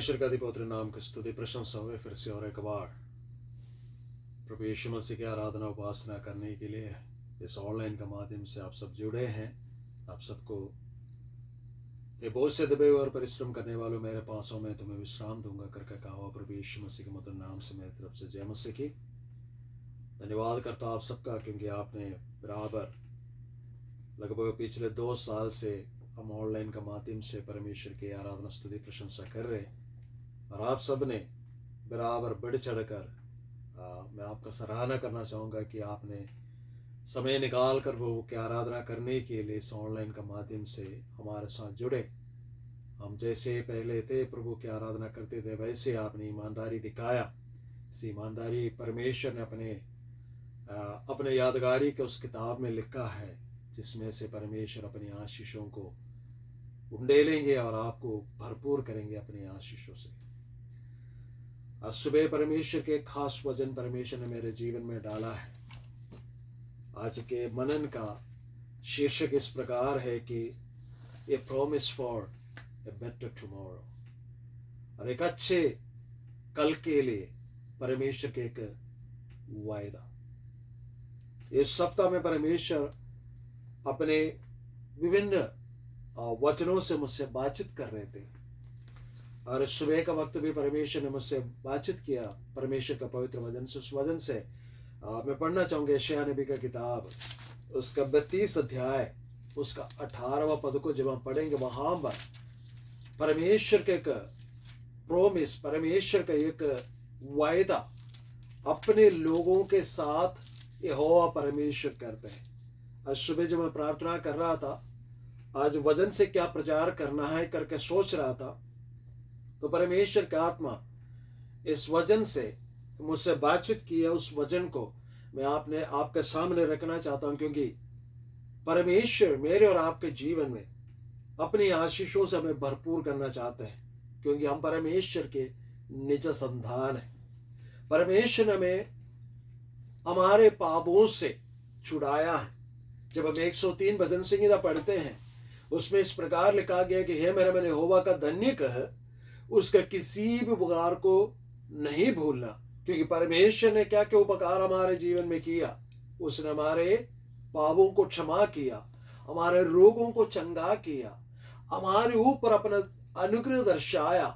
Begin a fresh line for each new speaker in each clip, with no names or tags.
परमेश्वर का अधिपवित्र नाम की स्तुति प्रशंसा हुए फिर से और एक बार प्रभु यीशु मसीह की आराधना उपासना करने के लिए इस ऑनलाइन के माध्यम से आप सब जुड़े हैं। आप सबको ये बोझ से दबे हुए और परिश्रम करने वालों मेरे पास हो, मैं तुम्हें विश्राम दूंगा करके कहा प्रभु यीशु मसीह के मधुर नाम से मेरी तरफ से जय मसीह की। धन्यवाद करता आप सबका, क्योंकि आपने बराबर लगभग पिछले 2 साल से हम ऑनलाइन के माध्यम से परमेश्वर की आराधना स्तुति प्रशंसा कर रहे, और आप सब ने बराबर बढ़ चढ़कर मैं आपका सराहना करना चाहूँगा कि आपने समय निकाल कर प्रभु की आराधना करने के लिए इस ऑनलाइन के माध्यम से हमारे साथ जुड़े। हम जैसे पहले थे प्रभु की आराधना करते थे, वैसे आपने ईमानदारी दिखाया। इस ईमानदारी परमेश्वर ने अपने यादगारी के उस किताब में लिखा है, जिसमें से परमेश्वर अपनी आशीषों को उंडेलेंगे और आपको भरपूर करेंगे अपनी आशीषों से। आज सुबह परमेश्वर के खास वचन परमेश्वर ने मेरे जीवन में डाला है। आज के मनन का शीर्षक इस प्रकार है कि ए promise for a better tomorrow, और एक अच्छे कल के लिए परमेश्वर के एक वायदा। इस सप्ताह में परमेश्वर अपने विभिन्न वचनों से मुझसे बातचीत कर रहे थे, और सुबह का वक्त भी परमेश्वर ने मुझसे बातचीत किया परमेश्वर का पवित्र वचन से। उस वचन से मैं पढ़ना चाहूँगा यशायाह नबी का किताब, उसका 32 अध्याय, उसका 18वां पद को जब हम पढ़ेंगे, वहां पर परमेश्वर के एक प्रोमिस, परमेश्वर का एक वायदा अपने लोगों के साथ यहोवा परमेश्वर करते हैं। आज सुबह जब मैं प्रार्थना कर रहा था, आज वचन से क्या प्रचार करना है करके सोच रहा था, तो परमेश्वर का आत्मा इस वचन से मुझसे बातचीत की है। उस वचन को मैं आपके सामने रखना चाहता हूं, क्योंकि परमेश्वर मेरे और आपके जीवन में अपनी आशीषों से हमें भरपूर करना चाहते हैं, क्योंकि हम परमेश्वर के निज संतान हैं। परमेश्वर ने हमें हमारे पापों से छुड़ाया है। जब हम 103 भजन संहिता पढ़ते हैं, उसमें इस प्रकार लिखा गया कि हे मेरे मन यहोवा का धन्य कह, उसका किसी भी उपकार को नहीं भूलना। क्योंकि परमेश्वर ने क्या क्या उपकार हमारे जीवन में किया। उसने हमारे पापों को क्षमा किया, हमारे रोगों को चंगा किया, हमारे ऊपर अपना अनुग्रह दर्शाया,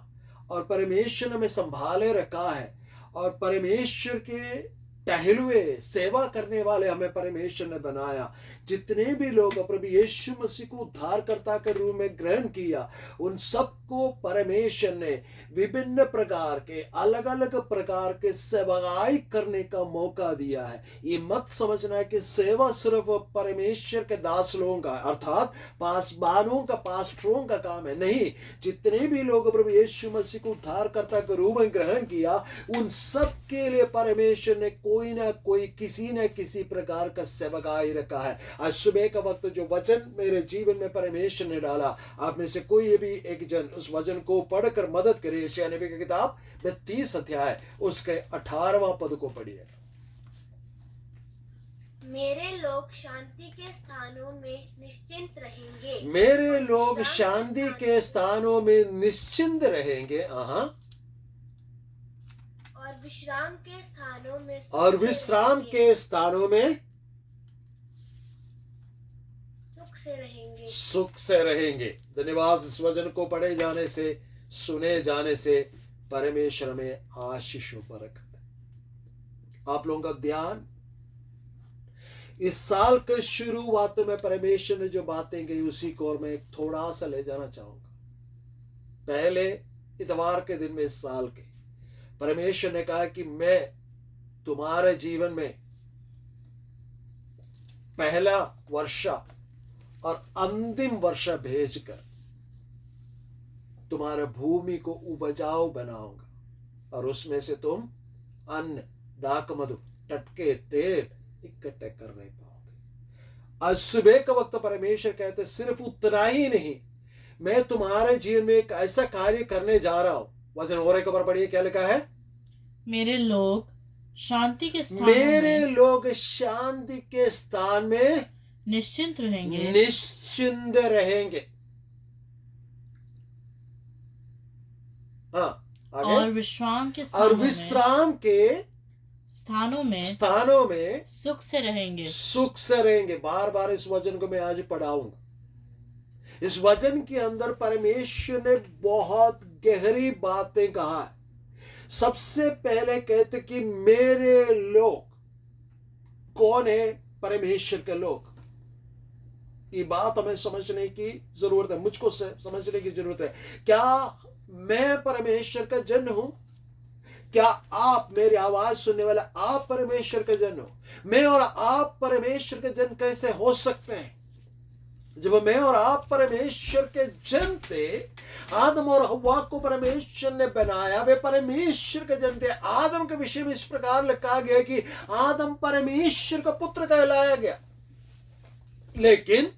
और परमेश्वर ने हमें संभाले रखा है। और परमेश्वर के टहलुए सेवा करने वाले हमें परमेश्वर ने बनाया। जितने भी लोग प्रभु यीशु मसीह को उद्धारकर्ता के रूप में ग्रहण किया, उन सबको परमेश्वर ने विभिन्न प्रकार के अलग अलग प्रकार के सेवाई करने का मौका दिया है। ये मत समझना है कि सेवा सिर्फ परमेश्वर के दास लोगों का, अर्थात पासबानों का, पास्टरों का काम है। नहीं, जितने भी लोग प्रभु यीशु मसीह को उद्धारकर्ता के रूप में ग्रहण किया, उन सब के लिए परमेश्वर ने कोई ना कोई, किसी न किसी प्रकार का सेवकाई रखा है। आज सुबह का वक्त जो वचन मेरे जीवन में परमेश्वर ने डाला, आप में से कोई भी एक जन उस वचन को पढ़कर मदद करे। यशायाह नबी की किताब 32 अध्याय, उसके 18वां पद को पढ़िए।
मेरे लोग शांति के स्थानों में निश्चिंत रहेंगे।
मेरे लोग शांति के स्थानों में निश्चिंत रहेंगे।
और विश्राम के स्थानों में,
और विश्राम के स्थानों में सुख से रहेंगे। धन्यवाद। इस वचन को पढ़े जाने से, सुने जाने से परमेश्वर में आशीष बरकत। आप लोगों का ध्यान इस साल के शुरुआत में परमेश्वर ने जो बातें कही, उसी को और मैं थोड़ा सा ले जाना चाहूंगा। पहले इतवार के दिन में इस साल के परमेश्वर ने कहा कि मैं तुम्हारे जीवन में पहला वर्षा और अंतिम वर्षा भेजकर तुम्हारे भूमि को उपजाऊ बनाऊंगा, और उसमें से तुम अन्न, दाख मधु, टटके तेल इकट्ठे कर नहीं पाओगे। आज सुबह का वक्त परमेश्वर कहते सिर्फ उतना ही नहीं, मैं तुम्हारे जीवन में एक ऐसा कार्य करने जा रहा हूं। वचन और एक बार पढ़िए, क्या लिखा है?
मेरे लोग शांति के स्थान
मेरे लोग शांति के स्थान में
निश्चिंत रहेंगे।
निश्चिंत रहेंगे। हाँ,
और
आगे।
विश्राम के
और विश्राम के
स्थानों
में
सुख से रहेंगे।
सुख से रहेंगे। बार बार इस वचन को मैं आज पढ़ाऊंगा। इस वचन के अंदर परमेश्वर ने बहुत गहरी बातें कहा है। सबसे पहले कहते कि मेरे लोग कौन है? परमेश्वर के लोग। ये बात हमें समझने की जरूरत है, मुझको समझने की जरूरत है। क्या मैं परमेश्वर का जन हूं? क्या आप, मेरी आवाज सुनने वाला, आप परमेश्वर का जन हो? मैं और आप परमेश्वर के जन कैसे हो सकते हैं? जब मैं और आप परमेश्वर के जन थे, आदम और हव्वा को परमेश्वर ने बनाया, वे परमेश्वर के जन थे। आदम के विषय में इस प्रकार लिखा गया कि आदम परमेश्वर का पुत्र कहलाया गया, लेकिन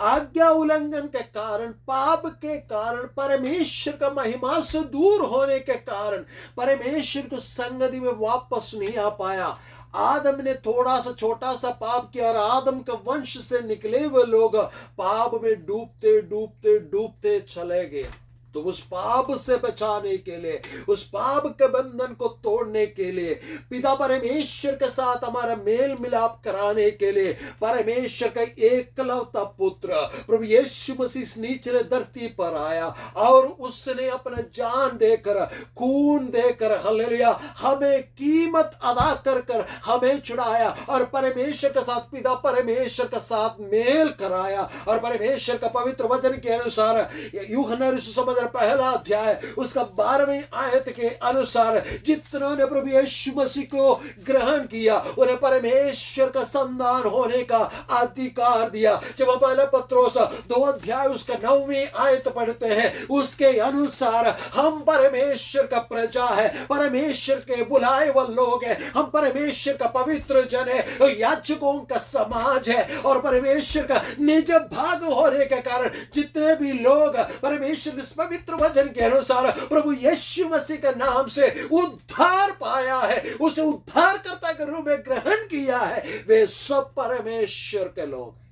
आज्ञा उल्लंघन के कारण, पाप के कारण, परमेश्वर का महिमा से दूर होने के कारण परमेश्वर को संगति में वापस नहीं आ पाया। आदम ने थोड़ा सा छोटा सा पाप किया और आदम के वंश से निकले हुए लोग पाप में डूबते डूबते डूबते चले गए। तो उस पाप से बचाने के लिए, उस पाप के बंधन को तोड़ने के लिए, पिता परमेश्वर के साथ हमारा मेल मिलाप कराने के लिए परमेश्वर का एकलौता पुत्र प्रभु यीशु मसीह इस निचले धरती पर आया और उसने अपना जान देकर, खून देकर, हालेलुया, हमें कीमत अदा कर कर हमें छुड़ाया और परमेश्वर के साथ, पिता परमेश्वर के साथ मेल कराया। और परमेश्वर का पवित्र वचन के अनुसार यूहन्ना सुसमाचार पहला अध्याय उसका 12वीं आयत के अनुसार जितनों ने प्रभु यीशु मसीह को ग्रहण किया उन्हें परमेश्वर का संतान होने का अधिकार दिया। जब हम पहला पत्रोस 2 अध्याय उसका 9वीं आयत पढ़ते हैं, उसके अनुसार हम परमेश्वर का प्रजा है, परमेश्वर के बुलाए हुए लोग हैं, हम परमेश्वर का पवित्र जन है, याजकों का समाज है और परमेश्वर का निज भाग होने के कारण जितने भी लोग परमेश्वर के पवित्र वचन के अनुसार प्रभु यीशु मसीह के नाम से उद्धार पाया है, उसे उद्धारकर्ता के रूप में ग्रहण किया है, वे सब परमेश्वर के लोग हैं।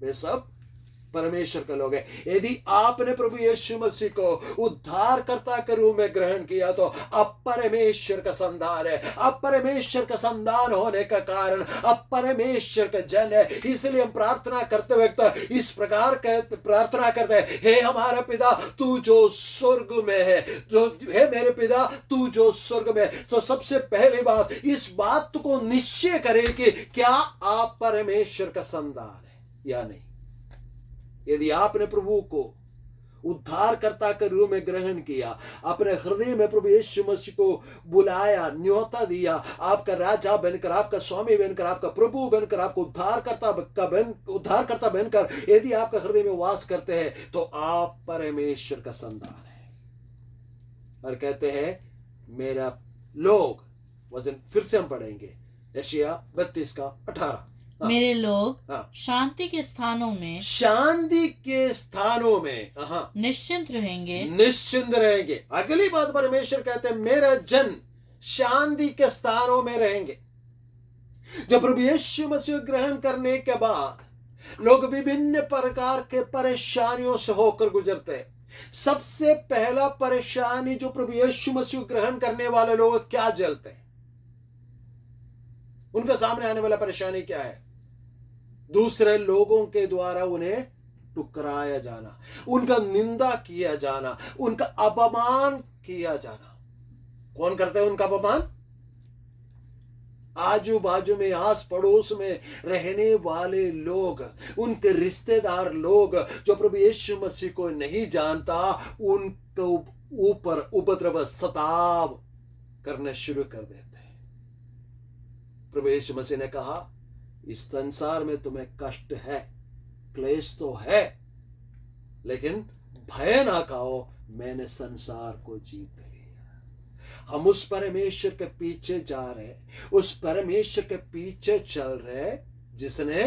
वे सब परमेश्वर के लोग हैं। यदि आपने प्रभु यीशु मसीह को उद्धारकर्ता के रूप में ग्रहण किया तो आप परमेश्वर का संतान है। आप परमेश्वर का संतान होने का कारण आप परमेश्वर का जन है। इसलिए हम प्रार्थना करते वक्त इस प्रकार प्रार्थना करते हैं, हे हमारा पिता तू जो स्वर्ग में है, जो हे मेरे पिता तू जो स्वर्ग में। तो सबसे पहली बात, इस बात को निश्चय करें कि क्या आप परमेश्वर का संतान है या नहीं। यदि आपने प्रभु को उद्धारकर्ता के रूप में ग्रहण किया, अपने हृदय में प्रभु यीशु मसीह को बुलाया, न्योता दिया, आपका राजा बनकर, आपका स्वामी बनकर, आपका प्रभु बनकर, आपको उद्धारकर्ता बनकर यदि आपका हृदय में वास करते हैं तो आप परमेश्वर का संतान है। और कहते हैं मेरा लोग, वचन फिर से हम पढ़ेंगे, यशायाह 32:18,
मेरे लोग शांति के स्थानों में,
शांति के स्थानों में
निश्चिंत रहेंगे,
निश्चिंत रहेंगे। अगली बात परमेश्वर कहते हैं मेरा जन शांति के स्थानों में रहेंगे। जब प्रभु यीशु मसीह ग्रहण करने के बाद लोग विभिन्न प्रकार के परेशानियों से होकर गुजरते हैं। सबसे पहला परेशानी जो प्रभु यीशु मसीह ग्रहण करने वाले लोग क्या झेलते हैं, उनके सामने आने वाला परेशानी क्या है? दूसरे लोगों के द्वारा उन्हें टुकराया जाना, उनका निंदा किया जाना, उनका अपमान किया जाना। कौन करते हैं उनका अपमान? आजू बाजू में, आस पड़ोस में रहने वाले लोग, उनके रिश्तेदार लोग जो प्रभु यीशु मसीह को नहीं जानता, उनको ऊपर उपद्रव सताव करने शुरू कर देते हैं। प्रभु यीशु मसीह ने कहा इस संसार में तुम्हें कष्ट है, क्लेश तो है, लेकिन भय ना खाओ, मैंने संसार को जीत लिया। हम उस परमेश्वर के पीछे जा रहे, उस परमेश्वर के पीछे चल रहे जिसने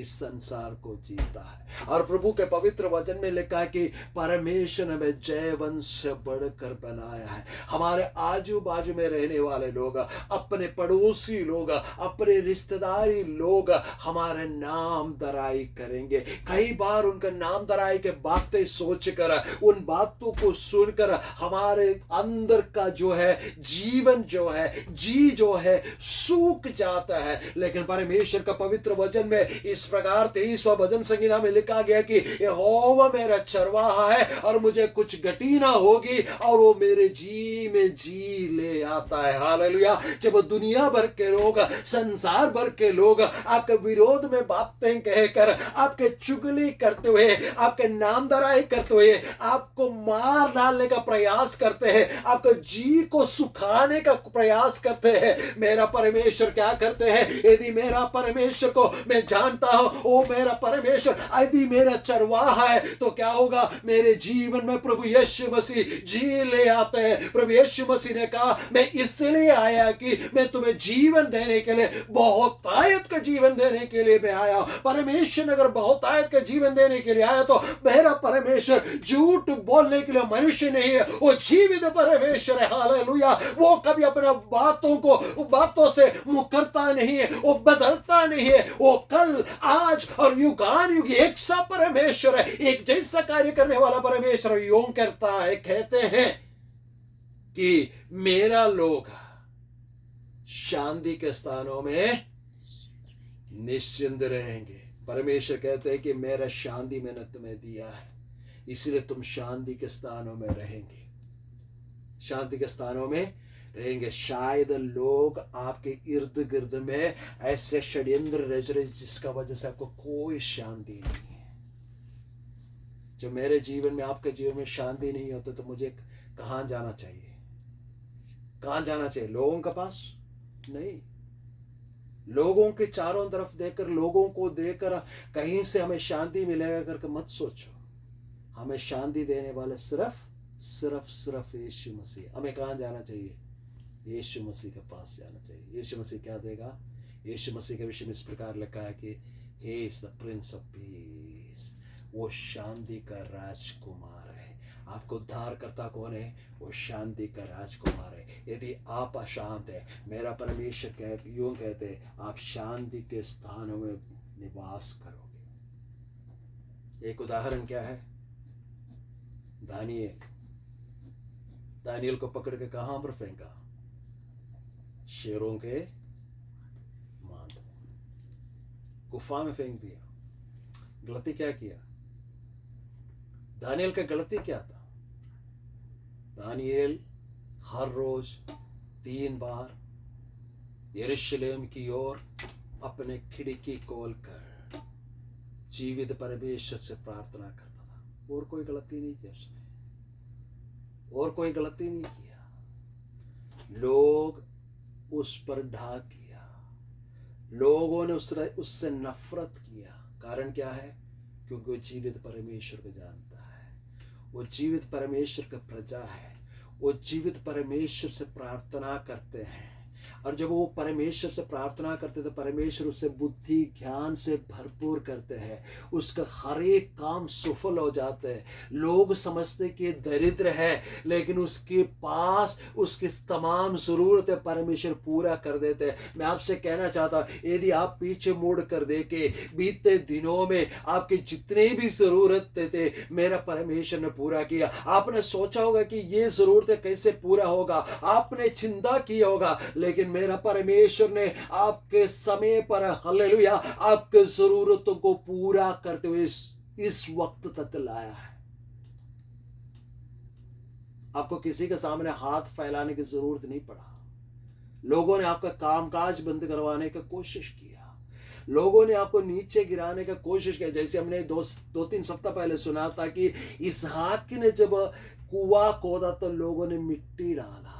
इस संसार को जीता है। और प्रभु के पवित्र वचन में लिखा है कि परमेश्वर ने हमें जयवंश से बढ़कर बनाया है। हमारे आजू बाजू में रहने वाले लोग, अपने पड़ोसी लोग, अपने रिश्तेदारी लोग हमारे नाम दराई करेंगे। कई बार उनका नाम दराई के बातें सोचकर, उन बातों को सुनकर हमारे अंदर का जो है जीवन जो है, जी जो है सूख जाता है। लेकिन परमेश्वर का पवित्र वचन में इस प्रकार 23वां भजन संहिता में लिखा गया कि यहोवा मेरा चरवाहा है और मुझे कुछ घटी ना होगी, और वो मेरे जी में जी ले आता है। हालेलुया। जब दुनिया भर के लोग, संसार भर के लोग आपके विरोध में बातें कहकर, आपके चुगली करते हुए, आपके नामदराई करते हुए, आपको मार डालने का प्रयास करते हैं, आपके जी को सुखाने का प्रयास करते हैं, मेरा परमेश्वर क्या करते हैं? यदि मेरा परमेश्वर को मैं जानता हूं, ओ मेरा परमेश्वर यदि मेरा चरवाहा है, तो क्या होगा? मेरे जीवन में प्रभु यीशु मसीह जी ले आते हैं। प्रभु यीशु मसीह ने कहा, मैं इसलिए आया कि मैं तुम्हें जीवन देने के लिए, बहुतायत का जीवन देने के लिए मैं आया। परमेश्वर ने अगर बहुतायत का जीवन देने के लिए आया, तो मेरा परमेश्वर झूठ बोलने के लिए मनुष्य नहीं है, वो जीवित परमेश्वर है। हालेलुया। वो कभी अपने बातों से मुकरता नहीं है, वो बदलता नहीं है। वो कल, आज और युगान युग एक सा परमेश्वर है, एक जैसा कार्य करने वाला परमेश्वर। यूं करता है, कहते हैं कि मेरा लोग शांति के स्थानों में निश्चिंत रहेंगे। परमेश्वर कहते हैं कि मेरा शांति मैंने तुम्हें दिया है, इसलिए तुम शांति के स्थानों में रहेंगे, शांति के स्थानों में रहेंगे। शायद लोग आपके इर्द गिर्द में ऐसे षड्यंत्र रच रहे जिसका वजह से आपको कोई शांति नहीं है। जब मेरे जीवन में, आपके जीवन में शांति नहीं होता, तो मुझे कहां जाना चाहिए? कहां जाना चाहिए? लोगों के पास नहीं। लोगों के चारों तरफ देखकर, लोगों को देखकर कहीं से हमें शांति मिलेगा करके मत सोचो। हमें शांति देने वाले सिर्फ यीशु मसीह। हमें कहां जाना चाहिए? यीशु मसीह के पास जाना चाहिए। यीशु मसीह क्या देगा? यीशु मसीह के विषय में इस प्रकार लिखा है कि he is the Prince of Peace, वो शांति का राजकुमार है। आपको उद्धार करता कौन है? वो शांति का राजकुमार है। यदि आप अशांत है, मेरा परमेश्वर यूं कहते, आप शांति के स्थानों में निवास करोगे। एक उदाहरण क्या है? दानियल को पकड़ के कहां पर फेंका? शेरों के मांद, गुफा में फेंक दिया। गलती क्या किया? दानियल का गलती क्या था? दानियल हर रोज 3 बार यरूशलेम की ओर अपने खिड़की खोलकर जीवित परमेश्वर से प्रार्थना करता था। और कोई गलती नहीं किया उसने, और कोई गलती नहीं किया। लोग उस पर ढा किया, लोगों ने उससे नफरत किया। कारण क्या है? क्योंकि वो जीवित परमेश्वर को जानता है, वो जीवित परमेश्वर का प्रजा है, वो जीवित परमेश्वर से प्रार्थना करते हैं। और जब वो परमेश्वर से प्रार्थना करते तो परमेश्वर उसे बुद्धि ज्ञान से भरपूर करते हैं, उसका हर एक काम सफल हो जाते हैं। लोग समझते कि ये दरिद्र है, लेकिन उसके पास उसकी तमाम जरूरतें परमेश्वर पूरा कर देते हैं। मैं आपसे कहना चाहता, यदि आप पीछे मुड़ कर देखे, बीते दिनों में आपकी जितनी भी जरूरतें थे, मेरा परमेश्वर ने पूरा किया। आपने सोचा होगा कि ये जरूरतें कैसे पूरा होगा, आपने चिंता की होगा, लेकिन मेरा परमेश्वर ने आपके समय पर, हालेलुया, आपके जरूरतों को पूरा करते हुए इस वक्त तक लाया है। आपको किसी के सामने हाथ फैलाने की जरूरत नहीं पड़ा। लोगों ने आपका कामकाज बंद करवाने की कोशिश किया, लोगों ने आपको नीचे गिराने का कोशिश किया। जैसे हमने 2-3 सप्ताह पहले सुना था कि इसहाक ने जब कुआं खोदा तो लोगों ने मिट्टी डाला,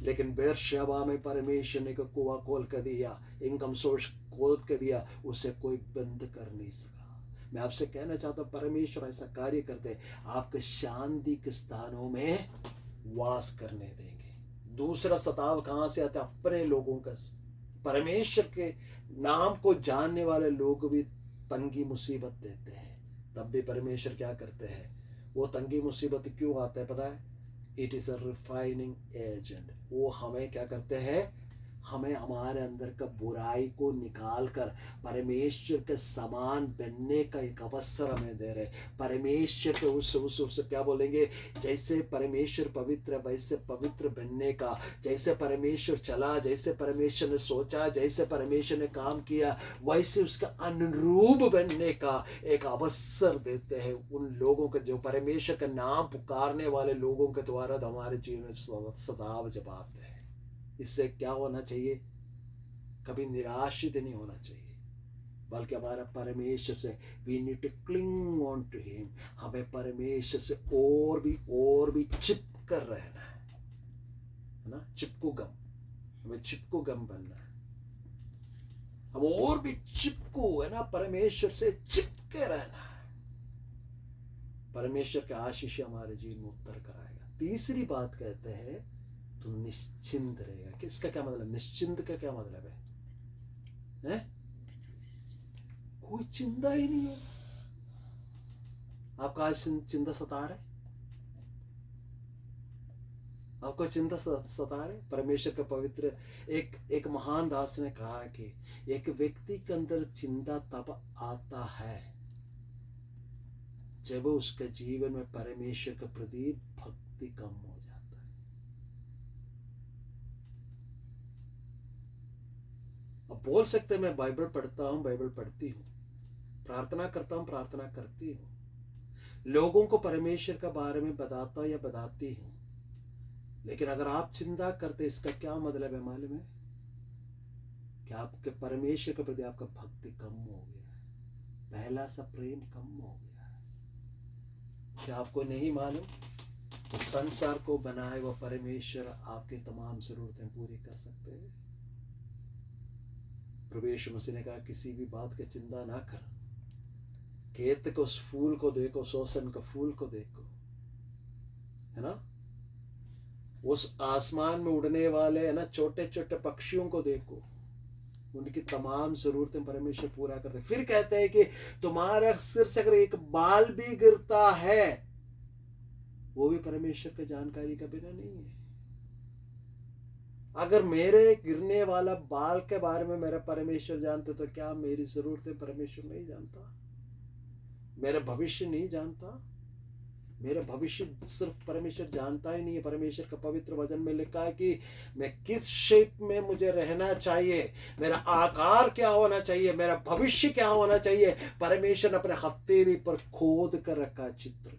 लेकिन बेरशेबा में परमेश्वर ने कुआं खोल कर दिया, इनकम सोर्स खोल कर दिया, उसे कोई बंद कर नहीं सका। मैं आपसे कहना चाहता हूं, परमेश्वर ऐसा कार्य करते, आपके शांति के स्थानों में वास करने देंगे। दूसरा सताव कहां से आता? अपने लोगों का। परमेश्वर के नाम को जानने वाले लोग भी तंगी मुसीबत देते हैं, तब भी परमेश्वर क्या करते हैं? वो तंगी मुसीबत क्यों आता है पता है? It is a refining agent. वो हमें क्या करते हैं? हमें हमारे अंदर का बुराई को निकाल कर परमेश्वर के समान बनने का एक अवसर हमें दे रहे। परमेश्वर के उस क्या बोलेंगे, जैसे परमेश्वर पवित्र वैसे पवित्र बनने का, जैसे परमेश्वर चला, जैसे परमेश्वर ने सोचा, जैसे परमेश्वर ने काम किया, वैसे उसका अनुरूप बनने का एक अवसर देते हैं उन लोगों के जो परमेश्वर का नाम पुकारने वाले लोगों के द्वारा हमारे जीवन में सदैव जवाब दे। इससे क्या होना चाहिए? कभी निराशित नहीं होना चाहिए, बल्कि हमारा परमेश्वर से we need to cling on to him. हमें परमेश्वर से और भी चिपक कर रहना है ना? चिपकू गम, हमें चिपकू गम बनना है। हम और भी चिपकू है ना, परमेश्वर से चिपके रहना है। परमेश्वर का आशीष हमारे जीवन में उत्तर कराएगा। तीसरी बात कहते हैं तो निश्चिंत रहेगा। इसका क्या मतलब? निश्चिंत का क्या मतलब है? कोई चिंता ही नहीं है। आपका आज चिंता सता रहे? आपको चिंता सता रहे? परमेश्वर का पवित्र एक महान दास ने कहा कि एक व्यक्ति के अंदर चिंता तब आता है जब उसके जीवन में परमेश्वर के प्रति भक्ति कम हो जाता है। अब बोल सकते मैं बाइबल पढ़ता हूं, बाइबल पढ़ती हूं, प्रार्थना करता हूं, प्रार्थना करती हूं, लोगों को परमेश्वर के बारे में बताता या बताती हूं, लेकिन अगर आप चिंता करते, इसका क्या मतलब है मालूम है? कि आपके परमेश्वर के प्रति आपका भक्ति कम हो गया है, पहला सा प्रेम कम हो गया है। क्या आपको नहीं मालूम? तो संसार को बनाए वो परमेश्वर आपके तमाम जरूरतें पूरी कर सकते हैं। प्रभु यीशु मसीह ने कहा किसी भी बात की चिंता ना कर, खेत को उस फूल को देखो, सोसन का फूल को देखो, है ना? उस आसमान में उड़ने वाले है ना छोटे छोटे पक्षियों को देखो, उनकी तमाम जरूरतें परमेश्वर पूरा करते। फिर कहते हैं कि तुम्हारे सिर से अगर एक बाल भी गिरता है, वो भी परमेश्वर के जानकारी का बिना नहीं है। अगर मेरे गिरने वाला बाल के बारे में मेरा परमेश्वर जानते, तो क्या मेरी जरूरतें परमेश्वर नहीं जानता? मेरा भविष्य नहीं जानता? मेरा भविष्य सिर्फ परमेश्वर जानता ही नहीं है। परमेश्वर का पवित्र वचन में लिखा है कि मैं किस शेप में मुझे रहना चाहिए, मेरा आकार क्या होना चाहिए, मेरा भविष्य क्या होना चाहिए, परमेश्वर ने अपने हथेली पर खोद कर रखा चित्र।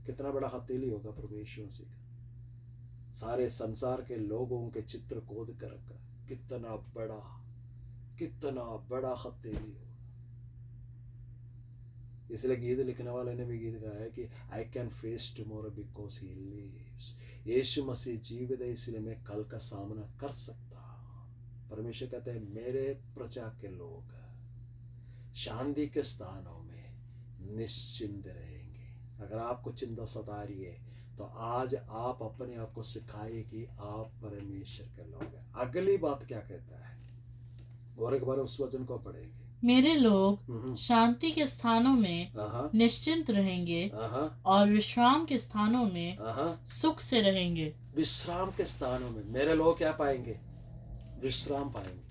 कितना बड़ा हथेली होगा प्रभु यीशु मसीह का? सारे संसार के लोगों के चित्र खोद कर रखा। कितना बड़ा हथेली होगा। इसलिए गीत लिखने वाले ने भी गीत गाया है कि I can face tomorrow because he lives. यीशु मसीह जीवित है, इसलिए मैं कल का सामना कर सकता। परमेश्वर कहते हैं मेरे प्रजा के लोग शांति के स्थानों में निश्चिंत रहेंगे। अगर आपको चिंता सता रही है तो आज आप अपने आप को सिखाइए कि आप परमेश्वर के लोग हैं। अगली बात क्या कहता है, और एक बार उस वचन को पढ़ेंगे।
मेरे लोग शांति के स्थानों में निश्चिंत रहेंगे और विश्राम के स्थानों में सुख से रहेंगे।
विश्राम के स्थानों में मेरे लोग क्या पाएंगे? विश्राम पाएंगे।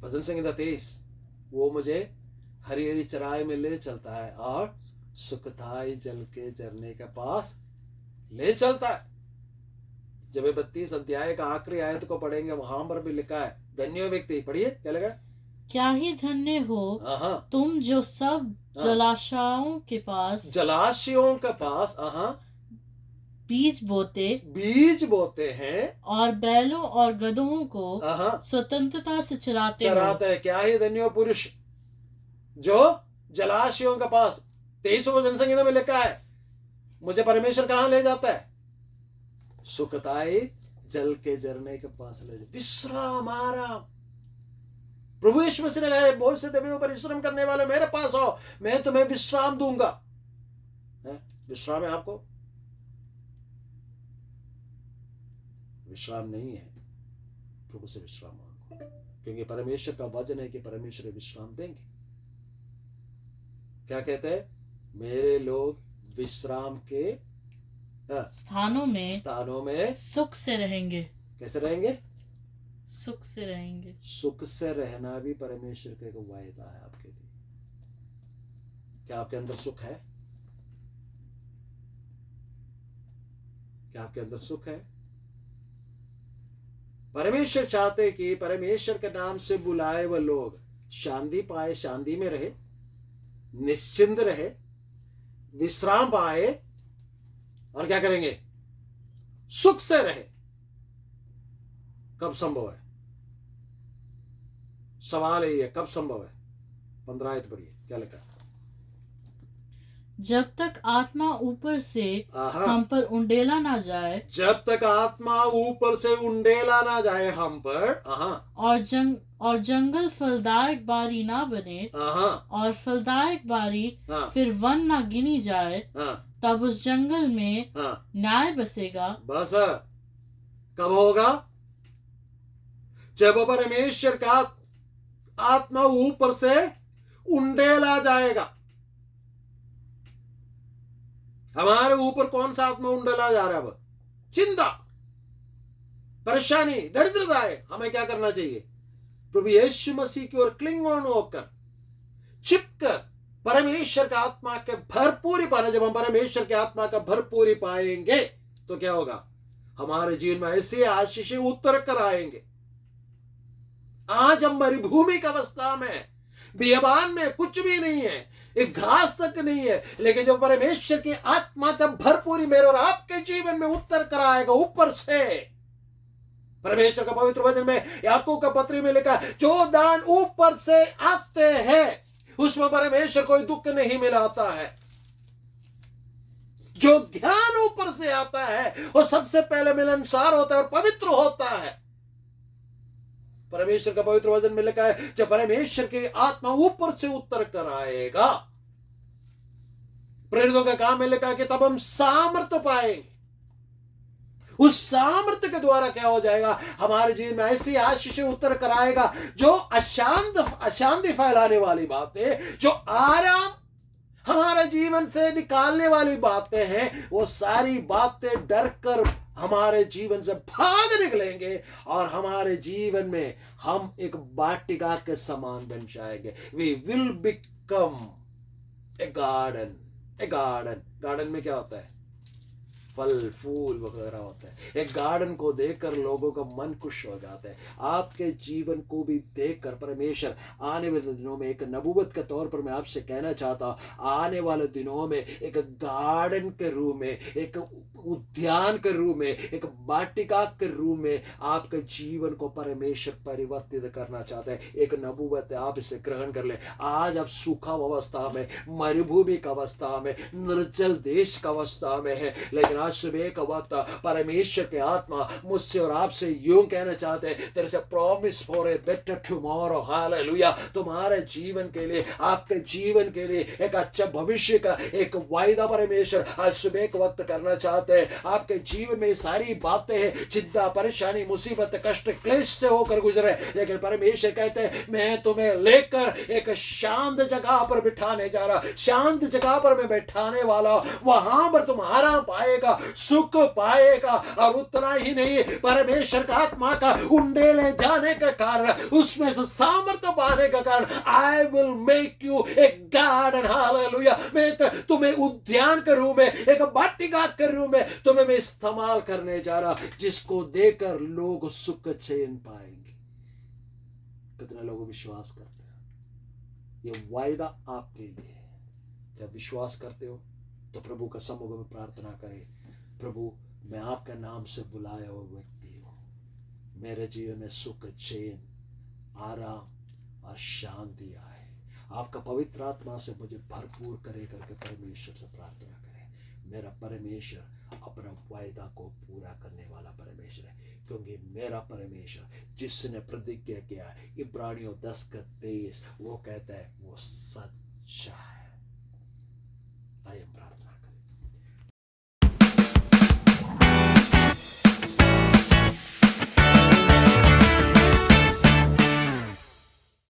भजन संहिता 23, वो मुझे हरी हरी चराई में ले चलता है और सुखदाई जल के झरने के पास ले चलता है। जब 32 अध्याय का आखिरी आयत को पढ़ेंगे, वहां पर भी लिखा है धन्य व्यक्ति। पढ़िए क्या लगा?
क्या ही धन्य हो तुम जो सब जलाशयों के पास बीज बोते हैं और बैलों और गधों को स्वतंत्रता से चराते
हैं। क्या ही धन्य हो पुरुष जो जलाशयों के पास। 23 जनसंख्या में लिखा है मुझे परमेश्वर कहाँ ले जाता है? सुखदाई जल के झरने के पास ले जाए। विश्राम, आराम। प्रभु यीशु मसीह ने कहा बहुत से दबे परिश्रम करने वाले मेरे पास आओ, मैं तुम्हें विश्राम दूंगा। विश्राम है आपको? विश्राम नहीं है, प्रभु से विश्राम मांगो। क्योंकि परमेश्वर का वचन है कि परमेश्वर विश्राम देंगे। क्या कहते हैं? मेरे लोग विश्राम के
स्थानों में सुख से रहेंगे।
कैसे रहेंगे?
सुख से रहेंगे।
सुख से रहना भी परमेश्वर का एक वायदा है आपके लिए। क्या आपके अंदर सुख है? क्या आपके अंदर सुख है? परमेश्वर चाहते कि परमेश्वर के नाम से बुलाए वह लोग शांति पाए, शांति में रहे, निश्चिंत रहे, विश्राम पाए, और क्या करेंगे? सुख से रहे। कब संभव है? सवाल है ये, कब संभव है? 15 आयत पढ़िए, क्या लिखा?
जब तक आत्मा ऊपर से हम पर उंडेला ना जाए। जब तक आत्मा ऊपर से उंडेला ना जाए हम पर। और जंगल फलदायक बारी ना बने। और फलदायक बारी फिर वन ना गिनी जाए। तब उस जंगल में न्याय बसेगा। बस
कब होगा? जब परमेश्वर का आत्मा ऊपर से उंडेला जाएगा। हमारे ऊपर कौन सा आत्मा उंडेला जा रहा है? अब चिंता, परेशानी, दरिद्रता है। हमें क्या करना चाहिए? प्रभु यीशु मसीह की ओर क्लिंग ऑन होकर, चिपकर परमेश्वर का आत्मा के भरपूरी पाना। जब हम परमेश्वर के आत्मा का भरपूरी पाएंगे तो क्या होगा? हमारे जीवन में ऐसे आशीष उतर कर आएंगे। आज हम मरुभूमि की अवस्था में, बियाबान में कुछ भी नहीं है, एक घास तक नहीं है, लेकिन जब परमेश्वर की आत्मा का भरपूरी मेरे और आपके जीवन में उतर कर आएगा ऊपर से। परमेश्वर का पवित्र वचन में याकूब का पत्री में लिखा, जो दान ऊपर से आते हैं उसमें परमेश्वर कोई दुख नहीं मिलाता है। जो ज्ञान ऊपर से आता है वो सबसे पहले मिलनसार होता है और पवित्र होता है। परमेश्वर का पवित्र वचन में लिखा है, जब परमेश्वर की आत्मा ऊपर से उतर कर आएगा, प्रेरितों का काम में लिखा है कि तब हम सामर्थ्य पाएंगे। उस सामर्थ्य के द्वारा क्या हो जाएगा? हमारे जीवन में ऐसी आशीष उतर कर आएगा, जो अशांति फैलाने वाली बातें, जो आराम हमारे जीवन से निकालने वाली बातें हैं, वो सारी बातें डर कर हमारे जीवन से भाग निकलेंगे और हमारे जीवन में हम एक वाटिका के समान बन जाएंगे। We will become a garden. A garden, garden में क्या होता है? फल फूल वगैरह होता है। एक गार्डन को देखकर लोगों का मन खुश हो जाता है। आपके जीवन को भी देखकर परमेश्वर आने वाले दिनों में, एक नबूवत के तौर पर मैं आपसे कहना चाहता हूं, आने वाले दिनों में एक गार्डन के रूप में, एक उद्यान के रूप में, एक वाटिका के रूप में आपके जीवन को परमेश्वर परिवर्तित करना चाहता है। एक नबूवत है, आप इसे ग्रहण कर ले। आज आप सूखा अवस्था में, मरुभूमि का अवस्था में, निर्जल देश का अवस्था में है, लेकिन आज सुबह का वक्त परमेश्वर के आत्मा मुझसे और आपसे यूं कहना चाहते हैं, there is a promise for a better tomorrow. Hallelujah. तुम्हारे जीवन के लिए, आपके जीवन के लिए एक अच्छा भविष्य का एक वायदा परमेश्वर आज सुबह के वक्त करना चाहते हैं। आपके जीवन में सारी बातें हैं, चिंता, परेशानी, मुसीबत, कष्ट, क्लेश से होकर गुजरे, लेकिन परमेश्वर कहते हैं, मैं तुम्हें लेकर एक शांत जगह पर बिठाने जा रहा। शांत जगह पर मैं बैठाने वाला, वहां पर तुम आराम पाएगा, सुख पाएगा। और उतना ही नहीं, परमेश्वर का आत्मा का उंडेले जाने के कारण, उसमें से सामर्थ्य पाने के कारण, I will make U A garden. Hallelujah. मैं तुम्हें उद्यान के रूप में, एक वाटिका के रूप में तुम्हें मैं इस्तेमाल करने जा रहा, जिसको देकर लोग सुख चैन पाएंगे। कितने लोग विश्वास करते हैं? ये वायदा आपके लिए है। क्या विश्वास करते हो? तो प्रभु का सम्मुख में प्रार्थना करें, प्रभु मैं आपका नाम से बुलाया हुआ व्यक्ति हूं, मेरे जीवन में सुख, चैन, आराम और शांति आए। आपका पवित्र आत्मा से मुझे भरपूर करे करके परमेश्वर से प्रार्थना करें। मेरा परमेश्वर अपना वायदा को पूरा करने वाला परमेश्वर है, क्योंकि मेरा परमेश्वर जिसने प्रतिज्ञा किया, इब्रानियों 10:23, वो कहता है वो सच